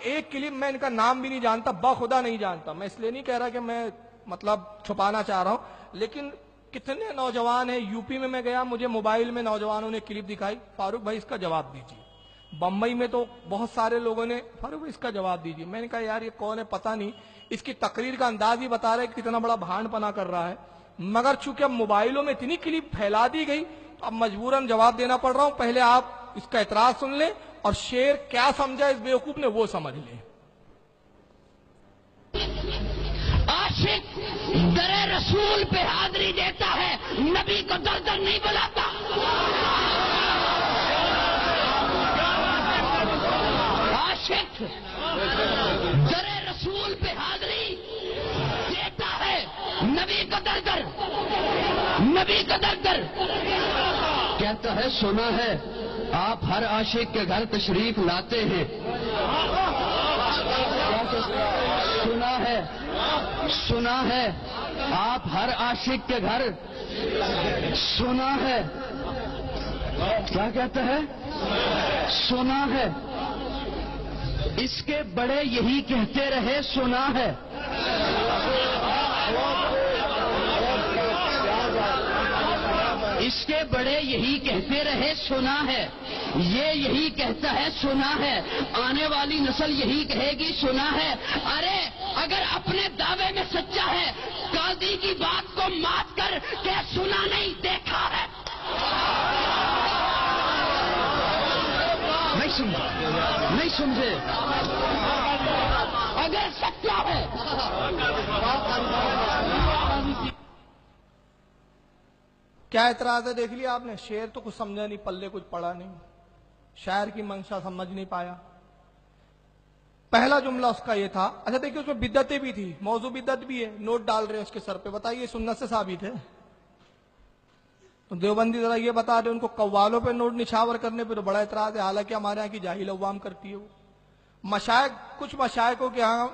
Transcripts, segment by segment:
ایک کلپ میں ان کا نام بھی نہیں جانتا، بخدا نہیں جانتا. میں اس لیے نہیں کہہ رہا کہ میں مطلب چھپانا چاہ رہا ہوں، لیکن کتنے نوجوان ہیں. یو پی میں گیا، مجھے موبائل میں نوجوانوں نے کلپ دکھائی، فاروق بھائی اس کا جواب دیجیے. بمبئی میں تو بہت سارے لوگوں نے، فاروق بھائی اس کا جواب دیجیے. میں نے کہا یار یہ کون ہے پتہ نہیں، اس کی تقریر کا انداز ہی بتا رہا ہے کہ کتنا بڑا بھانڈ پنا کر رہا ہے. مگر چونکہ اب موبائلوں میں اتنی کلپ پھیلا دی گئی تو اب مجبوراً جواب دینا پڑ رہا ہوں. پہلے آپ اس کا اعتراض سن لیں اور شعر کیا سمجھا اس بیوقوف نے وہ سمجھ لیں. عاشق در رسول پہ حاضری دیتا ہے، نبی کو در در نہیں بلاتا. عاشق در رسول پہ حاضری دیتا ہے، نبی کو در در، نبی کو در در کہتا ہے. سنا ہے آپ ہر عاشق کے گھر تشریف لاتے ہیں. سنا ہے، سنا ہے آپ ہر عاشق کے گھر، سنا ہے. کیا کہتا ہے؟ سنا ہے. اس کے بڑے یہی کہتے رہے سنا ہے. اس کے بڑے یہی کہتے رہے سنا ہے. یہ یہی کہتا ہے سنا ہے. آنے والی نسل یہی کہے گی سنا ہے. ارے اگر اپنے دعوے میں سچا ہے، قاضی کی بات کو مات کر کہ سنا نہیں دیکھا ہے. نہیں سمجھے؟ اگر سچا ہے. کیا اعتراض ہے دیکھ لیا آپ نے. شعر تو کچھ سمجھا نہیں، پلے کچھ پڑا نہیں، شاعر کی منشا سمجھ نہیں پایا. پہلا جملہ اس کا یہ تھا. اچھا دیکھیے اس میں بدعتیں بھی تھی، موضوع بدعت بھی ہے، نوٹ ڈال رہے ہیں اس کے سر پہ. بتائیے سنت سے ثابت ہے؟ تو دیوبندی ذرا یہ بتا دیں ان کو قوالوں پہ نوٹ نچھاور کرنے پہ تو بڑا اعتراض ہے، حالانکہ ہمارے یہاں کی جاہل عوام کرتی ہے. وہ مشائخ، کچھ مشائخوں کے ہاں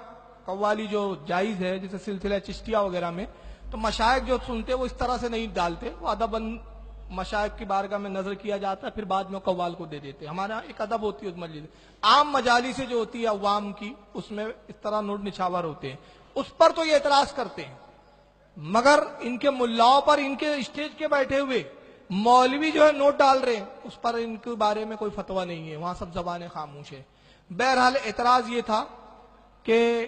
قوالی جو جائز ہے، جیسے سلسلہ چشتیہ وغیرہ میں، تو مشائخ جو سنتے وہ اس طرح سے نہیں ڈالتے. وہ ادباً مشائخ کی بارگاہ میں نظر کیا جاتا ہے، پھر بعد میں قوال کو دے دیتے. ہمارے یہاں ایک ادب ہوتی ہے اس مجلس. عام مجالس جو ہوتی ہے عوام کی، اس میں اس طرح نوٹ نچھاور ہوتے ہیں، اس پر تو یہ اعتراض کرتے ہیں. مگر ان کے ملاؤں پر، ان کے اسٹیج کے بیٹھے ہوئے مولوی جو ہے نوٹ ڈال رہے ہیں، اس پر ان کے بارے میں کوئی فتویٰ نہیں ہے. وہاں سب زبانیں خاموش ہیں. بہرحال اعتراض یہ تھا کہ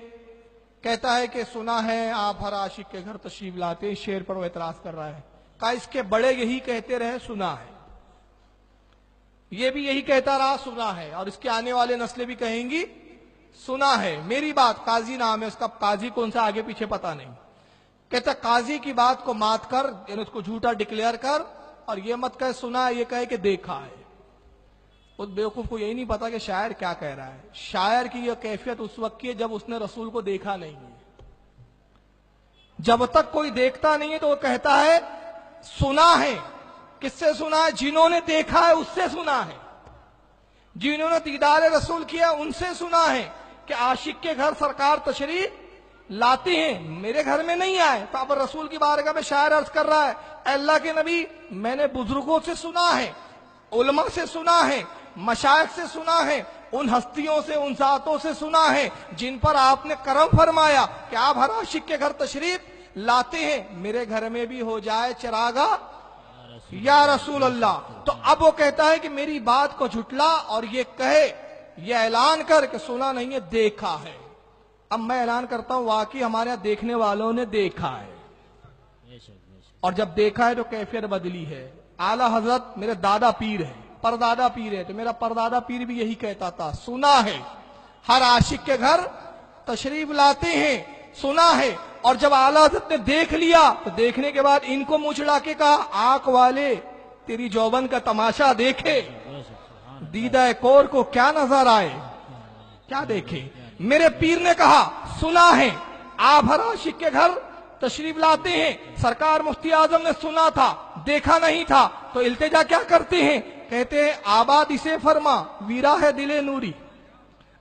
کہتا ہے کہ سنا ہے آپ ہر عاشق کے گھر تشریف لاتے. شعر پر وہ اعتراض کر رہا ہے. کہا اس کے بڑے یہی کہتے رہے سنا ہے، یہ بھی یہی کہتا رہا سنا ہے، اور اس کے آنے والے نسلیں بھی کہیں گی سنا ہے. میری بات، قاضی نام ہے اس کا، قاضی کون سا آگے پیچھے پتا نہیں. کہتا قاضی کی بات کو مات کر، یعنی اس کو جھوٹا ڈکلیئر کر، اور یہ مت کہے سنا ہے، یہ کہے کہ دیکھا ہے. اس بیوقوف کو یہی نہیں پتا کہ شاعر کیا کہہ رہا ہے. شاعر کی یہ کیفیت اس وقت کی ہے جب اس نے رسول کو دیکھا نہیں ہے. جب تک کوئی دیکھتا نہیں ہے تو وہ کہتا ہے سنا ہے. کس سے سنا ہے؟ جنہوں نے دیکھا ہے اس سے سنا ہے، جنہوں نے دیدار رسول کیا ان سے سنا ہے کہ عاشق کے گھر سرکار تشریف لاتے ہیں، میرے گھر میں نہیں آئے. تو اب رسول کی بارگاہ میں شاعر عرض کر رہا ہے اے اللہ کے نبی، میں نے بزرگوں سے سنا ہے، علماء سے سنا ہے، مشائخ سے سنا ہے، ان ہستیوں سے، ان ذاتوں سے سنا ہے جن پر آپ نے کرم فرمایا کہ آپ ہر عاشق کے گھر تشریف لاتے ہیں، میرے گھر میں بھی ہو جائے چراغا یا رسول اللہ. تو اب وہ کہتا ہے کہ میری بات کو جھٹلا اور یہ کہے، یہ اعلان کر کہ سنا نہیں ہے دیکھا ہے. اب میں اعلان کرتا ہوں واقعی ہمارے یہاں دیکھنے والوں نے دیکھا ہے، اور جب دیکھا ہے تو کیفیت بدلی ہے. اعلی حضرت میرے دادا پیر ہے، پردادا پیر ہے، تو میرا پردادا پیر بھی یہی کہتا تھا سنا ہے ہر عاشق کے گھر تشریف لاتے ہیں، سنا ہے. اور جب اعلی حضرت نے دیکھ لیا تو دیکھنے کے بعد ان کو منہ چڑھا کے کہا آنکھ والے تیری جوبن کا تماشا دیکھے، دیدہ کور کو کیا نظر آئے، کیا دیکھے. میرے پیر نے کہا سنا ہے آپ ہر عاشق کے گھر تشریف لاتے ہیں، سرکار مفتی اعظم نے سنا تھا دیکھا نہیں تھا. تو التجا کیا کرتے ہیں؟ کہتے ہیں آباد اسے فرما ویرا ہے دل نوری،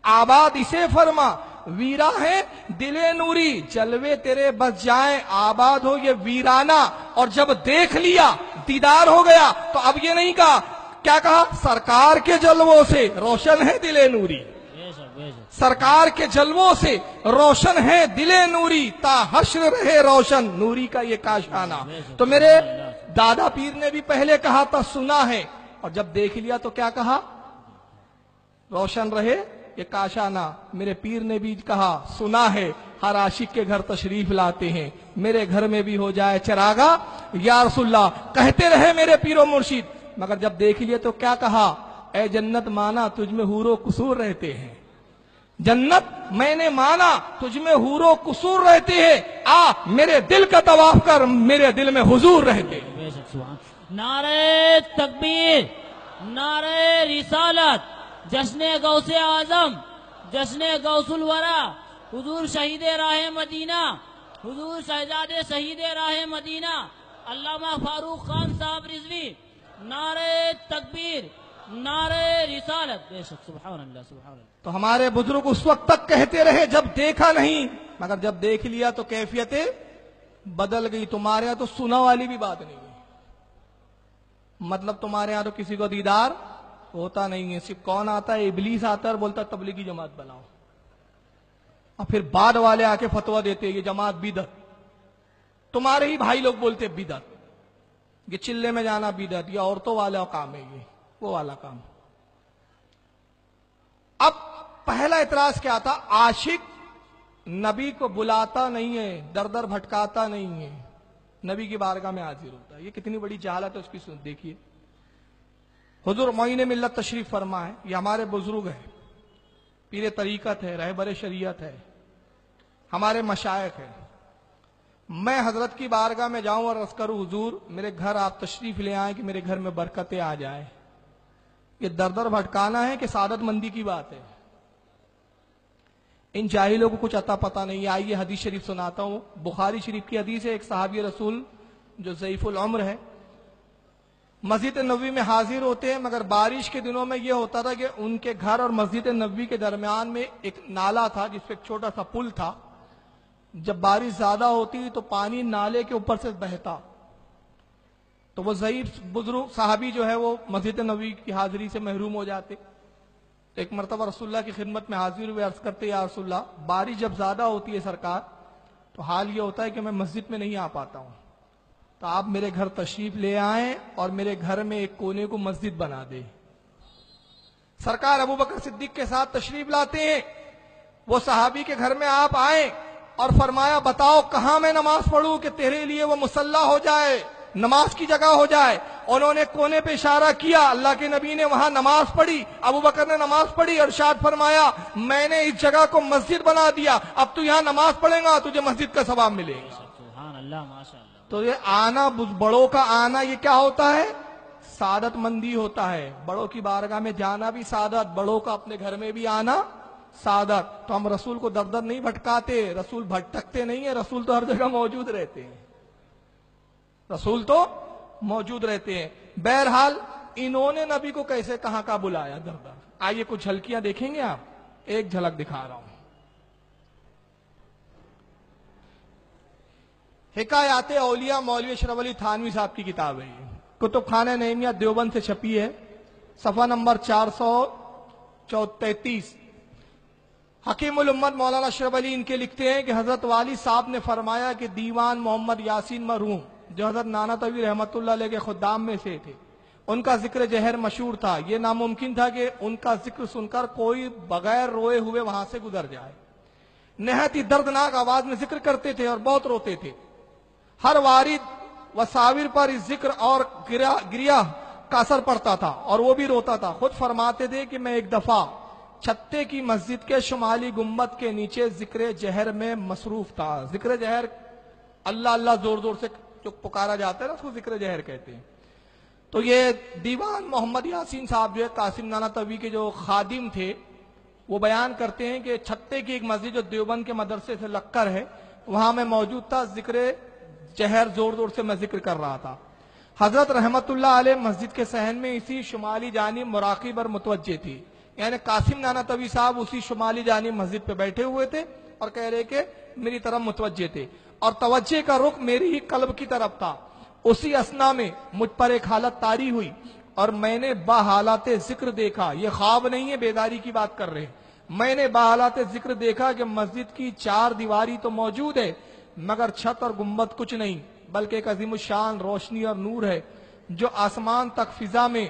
آباد اسے فرما ویرا ہے دل نوری، جلوے تیرے بس جائیں آباد ہو یہ ویرانہ. اور جب دیکھ لیا دیدار ہو گیا تو اب یہ نہیں کہا، کیا کہا؟ سرکار کے جلووں سے روشن ہے دل نوری. سرکار کے جلووں سے روشن ہے دل نوری، تا حشر رہے روشن نوری کا یہ کاشانہ. تو میرے دادا پیر نے بھی پہلے کہا تھا سنا ہے، اور جب دیکھ لیا تو کیا کہا؟ روشن رہے یہ کاشانہ. میرے پیر نے بھی کہا سنا ہے، ہر عاشق کے گھر تشریف لاتے ہیں، میرے گھر میں بھی ہو جائے چراغا یا رسول اللہ. کہتے رہے میرے پیر و مرشد، مگر جب دیکھ لیے تو کیا کہا؟ اے جنت مانا تجھ میں حور و قصور رہتے ہیں. جنت میں نے مانا تجھ میں حور و قصور رہتے ہیں، آ میرے دل کا طواف کر، میرے دل میں حضور رہتے ہیں. نعرہ تکبیر، نعرہ رسالت، جشن غوث اعظم، جشن غوث الورا، حضور شہید راہ مدینہ، حضور شہزاد شہید راہ مدینہ علامہ فاروق خان صاحب رضوی. نعرہ تکبیر، نعرہ رسالت. بے شک سبحان اللہ سبحان اللہ. تو ہمارے بزرگ اس وقت تک کہتے رہے جب دیکھا نہیں، مگر جب دیکھ لیا تو کیفیتیں بدل گئی. تمہارے یہاں تو سنا والی بھی بات نہیں ہے، مطلب تمہارے یہاں تو کسی کو دیدار ہوتا نہیں ہے. صرف کون آتا ہے؟ ابلیس آتا ہے اور بولتا تبلیغی جماعت بناؤ، اور پھر بعد والے آ کے فتویٰ دیتے یہ جماعت بدعت. تمہارے ہی بھائی لوگ بولتے بدعت، یہ چلے میں جانا بدعت، یہ عورتوں والا کام ہے، یہ وہ والا کام. اب پہلا اعتراض کیا تھا؟ عاشق نبی کو بلاتا نہیں ہے، در در بھٹکاتا نہیں ہے، نبی کی بارگاہ میں حاضر ہوتا ہے. یہ کتنی بڑی جہالت ہے اس کی دیکھیے. حضور معین ملت تشریف فرما ہے، یہ ہمارے بزرگ ہیں، پیر طریقت ہے، رہبر شریعت ہے، ہمارے مشائخ ہیں. میں حضرت کی بارگاہ میں جاؤں اور عرض کروں حضور میرے گھر آپ تشریف لے آئیں کہ میرے گھر میں برکتیں آ جائیں، یہ در در بھٹکانا ہے کہ سعادت مندی کی بات ہے؟ ان جاہلوں کو کچھ عطا پتہ نہیں ہے. آئیے حدیث شریف سناتا ہوں. بخاری شریف کی حدیث ہے، ایک صحابی رسول جو ضعیف العمر ہے مسجد نبوی میں حاضر ہوتے ہیں، مگر بارش کے دنوں میں یہ ہوتا تھا کہ ان کے گھر اور مسجد نبوی کے درمیان میں ایک نالا تھا جس پہ ایک چھوٹا سا پل تھا. جب بارش زیادہ ہوتی تو پانی نالے کے اوپر سے بہتا، تو وہ ضعیف بزرگ صحابی جو ہے وہ مسجد نبوی کی حاضری سے محروم ہو جاتے. تو ایک مرتبہ رسول اللہ کی خدمت میں حاضر ہوئے، عرض کرتے یا رسول اللہ بارش جب زیادہ ہوتی ہے سرکار تو حال یہ ہوتا ہے کہ میں مسجد میں نہیں آ پاتا ہوں، تو آپ میرے گھر تشریف لے آئیں اور میرے گھر میں ایک کونے کو مسجد بنا دیں. سرکار ابو بکر صدیق کے ساتھ تشریف لاتے ہیں. وہ صحابی کے گھر میں آپ آئیں اور فرمایا بتاؤ کہاں میں نماز پڑھوں کہ تیرے لیے وہ مصلی ہو جائے، نماز کی جگہ ہو جائے. انہوں نے کونے پہ اشارہ کیا، اللہ کے نبی نے وہاں نماز پڑھی، ابو بکر نے نماز پڑھی، ارشاد فرمایا میں نے اس جگہ کو مسجد بنا دیا، اب تو یہاں نماز پڑھیں گا تجھے مسجد کا ثواب ملے گا. سبحان اللہ ماشاء اللہ. تو یہ آنا، بڑوں کا آنا یہ کیا ہوتا ہے؟ سعادت مندی ہوتا ہے. بڑوں کی بارگاہ میں جانا بھی سعادت، بڑوں کا اپنے گھر میں بھی آنا سعادت. تو ہم رسول کو در در نہیں بھٹکاتے، رسول بھٹکتے نہیں ہیں، رسول تو ہر جگہ موجود رہتے ہیں، رسول تو موجود رہتے ہیں. بہرحال انہوں نے نبی کو کیسے کہاں کا بلایا در در. آئیے کچھ جھلکیاں دیکھیں گے آپ، ایک جھلک دکھا رہا ہوں. حکایات اولیاء مولوی اشرف علی تھانوی صاحب کی کتاب ہے، یہ کتب خانہ نعیمیہ دیوبند سے چھپی ہے، صفحہ نمبر 433. حکیم الامت مولانا اشرف علی ان کے لکھتے ہیں کہ حضرت والی صاحب نے فرمایا کہ دیوان محمد یاسین مرحوم جو حضرت نانا طویل رحمۃ اللہ علیہ کے خدام میں سے تھے، ان کا ذکر جہر مشہور تھا. یہ ناممکن تھا کہ ان کا ذکر سن کر کوئی بغیر روئے ہوئے وہاں سے گزر جائے. نہایت ہی دردناک آواز میں ذکر کرتے تھے اور بہت روتے تھے. ہر وارد و ساور پر اس ذکر اور گریہ کا اثر پڑتا تھا اور وہ بھی روتا تھا. خود فرماتے تھے کہ میں ایک دفعہ چھتے کی مسجد کے شمالی گنبد کے نیچے ذکر جہر میں مصروف تھا. ذکر جہر اللہ اللہ زور زور سے جو پکارا جاتا ہے نا اس کو ذکر جہر کہتے ہیں. تو یہ دیوان محمد یاسین صاحب جو ہے قاسم نانا طوی کے جو خادم تھے وہ بیان کرتے ہیں کہ چھتے کی ایک مسجد جو دیوبند کے مدرسے سے لگ کر ہے وہاں میں موجود تھا، ذکر جہر زور زور سے میں ذکر کر رہا تھا. حضرت رحمت اللہ علیہ مسجد کے صحن میں اسی شمالی جانب مراقب اور متوجہ تھی، یعنی قاسم نانا طوی صاحب اسی شمالی جانب مسجد پہ بیٹھے ہوئے تھے اور کہہ رہے کہ میری طرف متوجہ تھے اور توجہ کا رخ میری ہی قلب کی طرف تھا. اسی اسنا میں مجھ پر ایک حالت طاری ہوئی اور میں نے با حالات ذکر دیکھا. یہ خواب نہیں ہے، بیداری کی بات کر رہے ہیں. میں نے باحالات ذکر دیکھا کہ مسجد کی 4 دیواری تو موجود ہے مگر چھت اور گنبد کچھ نہیں، بلکہ ایک عظیم الشان روشنی اور نور ہے جو آسمان تک فضا میں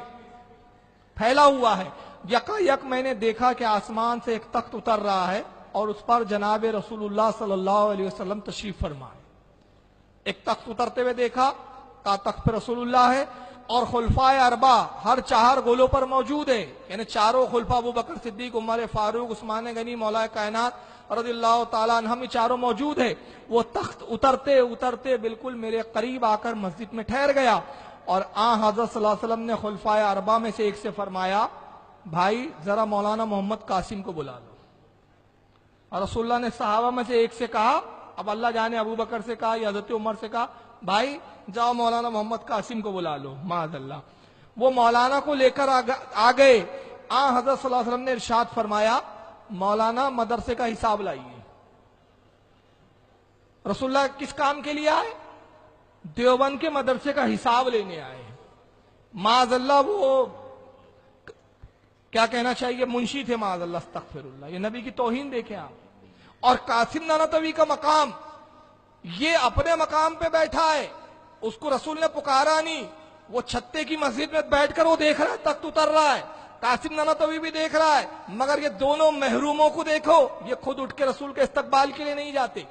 پھیلا ہوا ہے۔ یکایک میں نے دیکھا کہ آسمان سے ایک تخت اتر رہا ہے اور اس پر جناب رسول اللہ صلی اللہ علیہ وسلم تشریف فرما ہے۔ ایک تخت اترتے ہوئے دیکھا، کہا تخت پہ رسول اللہ ہے، اور خلفائے اربع ہر 4 گولوں پر موجود ہے، یعنی چاروں خلفاء ابو بکر صدیق، عمر فاروق، عثمان غنی، مولا کائنات رضی اللہ تعالیٰ عنہم چاروں موجود ہے۔ وہ تخت اترتے اترتے بالکل میرے قریب آ کر مسجد میں ٹھہر گیا، اور حضرت صلی اللہ علیہ وسلم نے خلفائے اربع میں سے ایک سے فرمایا، بھائی ذرا مولانا محمد قاسم کو بلا لو۔ اور رسول اللہ نے صحابہ میں سے ایک سے کہا، اب اللہ جانے ابو بکر سے کہا یا حضرت عمر سے کہا، بھائی جاؤ مولانا محمد قاسم کو بلا لو۔ معاذ اللہ، وہ مولانا کو لے کر آ گئے۔ حضرت صلی اللہ علیہ وسلم نے ارشاد فرمایا، مولانا مدرسے کا حساب لائیے۔ رسول اللہ کس کام کے لیے آئے؟ دیوبند کے مدرسے کا حساب لینے آئے۔ معاذ اللہ، وہ کیا کہنا چاہیے، منشی تھے، معاذ اللہ، استغفر اللہ، یہ نبی کی توہین دیکھیں آپ۔ اور قاسم نانوتوی کا مقام، یہ اپنے مقام پہ بیٹھا ہے، اس کو رسول نے پکارا نہیں، وہ چھتے کی مسجد میں بیٹھ کر وہ دیکھ رہا ہے، تخت اتر رہا ہے، قاسم نانوتوی بھی دیکھ رہا ہے، مگر یہ دونوں محروموں کو دیکھو، یہ خود اٹھ کے رسول کے استقبال کے لیے نہیں جاتے،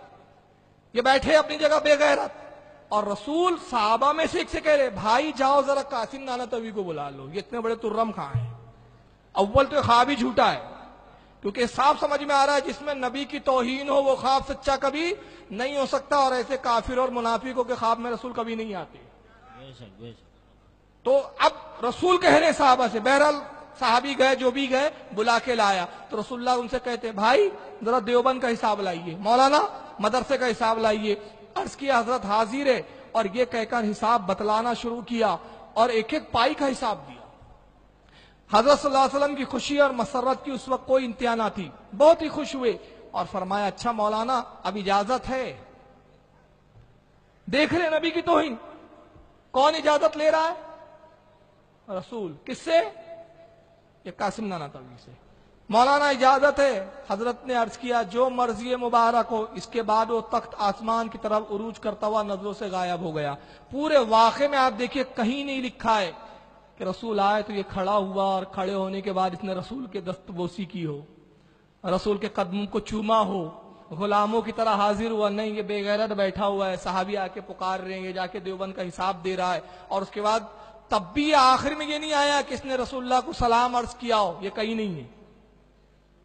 یہ بیٹھے اپنی جگہ بے غیرت۔ اور رسول صحابہ میں سے ایک سے کہہ رہے، بھائی جاؤ ذرا قاسم نانوتوی کو بلا لو، یہ اتنے بڑے ترم کہاں ہیں؟ اول تو خواب ہی جھوٹا ہے، کیونکہ صاف سمجھ میں آ رہا ہے جس میں نبی کی توہین ہو وہ خواب سچا کبھی نہیں ہو سکتا، اور ایسے کافر اور منافقوں کے خواب میں رسول کبھی نہیں آتے۔ تو اب رسول کہہ رہے صحابہ سے، بہرحال صحابی گئے، جو بھی گئے، بلا کے لایا، تو رسول اللہ ان سے کہتے، بھائی ذرا دیوبند کا حساب لائیے، مولانا مدرسے کا حساب لائیے۔ عرض کیا حضرت حاضر ہے، اور یہ کہہ کر حساب بتلانا شروع کیا، اور ایک ایک پائی کا حساب دیا۔ حضرت صلی اللہ علیہ وسلم کی خوشی اور مسرت کی اس وقت کوئی انتہا نہ تھی، بہت ہی خوش ہوئے، اور فرمایا، اچھا مولانا اب اجازت ہے۔ دیکھ رہے نبی کی توہین، کون اجازت لے رہا ہے؟ رسول۔ کس سے؟ یہ قاسم نانوتوی سے۔ مولانا اجازت ہے۔ حضرت نے عرض کیا، جو مرضی مبارک ہو۔ اس کے بعد وہ تخت آسمان کی طرف عروج کرتا ہوا نظروں سے غائب ہو گیا۔ پورے واقعے میں آپ دیکھیے کہیں نہیں لکھا ہے کہ رسول آئے تو یہ کھڑا ہوا اور کھڑے ہونے کے بعد اس نے رسول کے دست بوسی کی ہو، رسول کے قدموں کو چوما ہو، غلاموں کی طرح حاضر ہوا، نہیں، یہ بے غیرت بیٹھا ہوا ہے، صحابی آ کے پکار رہے ہیں، یہ جا کے دیوبند کا حساب دے رہا ہے، اور اس کے بعد تب بھی آخر میں یہ نہیں آیا کہ اس نے رسول اللہ کو سلام عرض کیا ہو، یہ کہیں نہیں ہے۔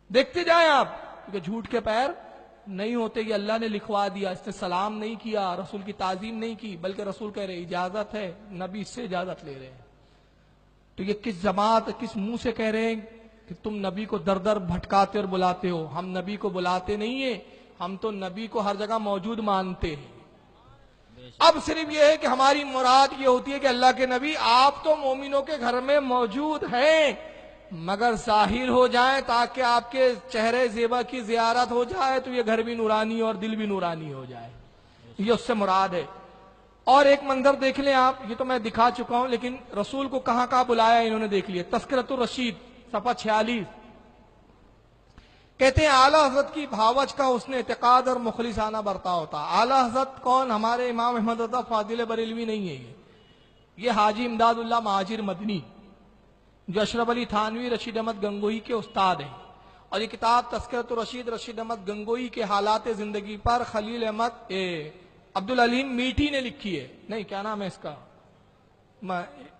دیکھتے جائیں آپ، کیونکہ جھوٹ کے پیر نہیں ہوتے، یہ اللہ نے لکھوا دیا، اس نے سلام نہیں کیا، رسول کی تعظیم نہیں کی، بلکہ رسول کہہ رہے اجازت ہے، نبی اس سے اجازت لے رہے ہیں۔ تو یہ کس جماعت، کس منہ سے کہہ رہے ہیں کہ تم نبی کو در در بھٹکاتے اور بلاتے ہو؟ ہم نبی کو بلاتے نہیں ہیں، ہم تو نبی کو ہر جگہ موجود مانتے ہیں۔ اب صرف یہ ہے کہ ہماری مراد یہ ہوتی ہے کہ اللہ کے نبی آپ تو مومنوں کے گھر میں موجود ہیں، مگر ظاہر ہو جائیں تاکہ آپ کے چہرے زیبا کی زیارت ہو جائے تو یہ گھر بھی نورانی اور دل بھی نورانی ہو جائے، یہ اس سے مراد ہے۔ اور ایک منظر دیکھ لیں آپ، یہ تو میں دکھا چکا ہوں، لیکن رسول کو کہاں کہاں بلایا انہوں نے دیکھ لیا۔ تذکرۃ الرشید صفحہ 46 کہتے ہیں اعلیٰ حضرت کی بھاوچ کا حسن اعتقاد اور مخلصانہ برتاؤ تھا۔ اعلیٰ حضرت کون؟ ہمارے امام احمد رضا فاضل بریلوی نہیں ہے، یہ حاجی امداد اللہ مہاجر مدنی جو اشرف علی تھانوی رشید احمد گنگوہی کے استاد ہیں، اور یہ کتاب تذکرۃ الرشید رشید احمد گنگوہی کے حالات زندگی پر خلیل احمد عبدالعلیم میٹھی نے لکھی ہے، نہیں کیا نام ہے اس کا،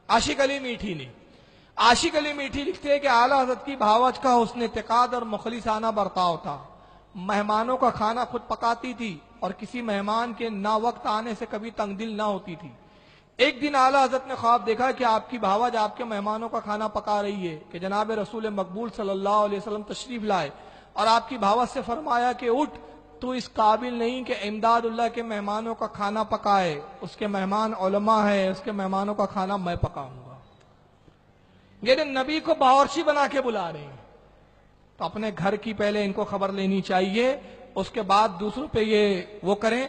عاشق علی میٹھی نے۔ عاشق علی میٹھی لکھتے ہیں کہ اعلیٰ حضرت کی بھاوچ کا حسن اعتقاد اور مخلصانہ برتاؤ تھا، مہمانوں کا کھانا خود پکاتی تھی اور کسی مہمان کے نا وقت آنے سے کبھی تنگ دل نہ ہوتی تھی۔ ایک دن اعلیٰ حضرت نے خواب دیکھا کہ آپ کی بھاوچ آپ کے مہمانوں کا کھانا پکا رہی ہے کہ جناب رسول مقبول صلی اللہ علیہ وسلم تشریف لائے، اور آپ کی بھاوچ سے فرمایا کہ اٹھ، تو اس قابل نہیں کہ امداد اللہ کے مہمانوں کا کھانا پکائے، اس کے مہمان علماء ہے، اس کے مہمانوں کا کھانا میں پکاؤں گا۔ یہ نبی کو باورچی بنا کے بلا رہے ہیں، تو اپنے گھر کی پہلے ان کو خبر لینی چاہیے، اس کے بعد دوسروں پہ یہ وہ کریں۔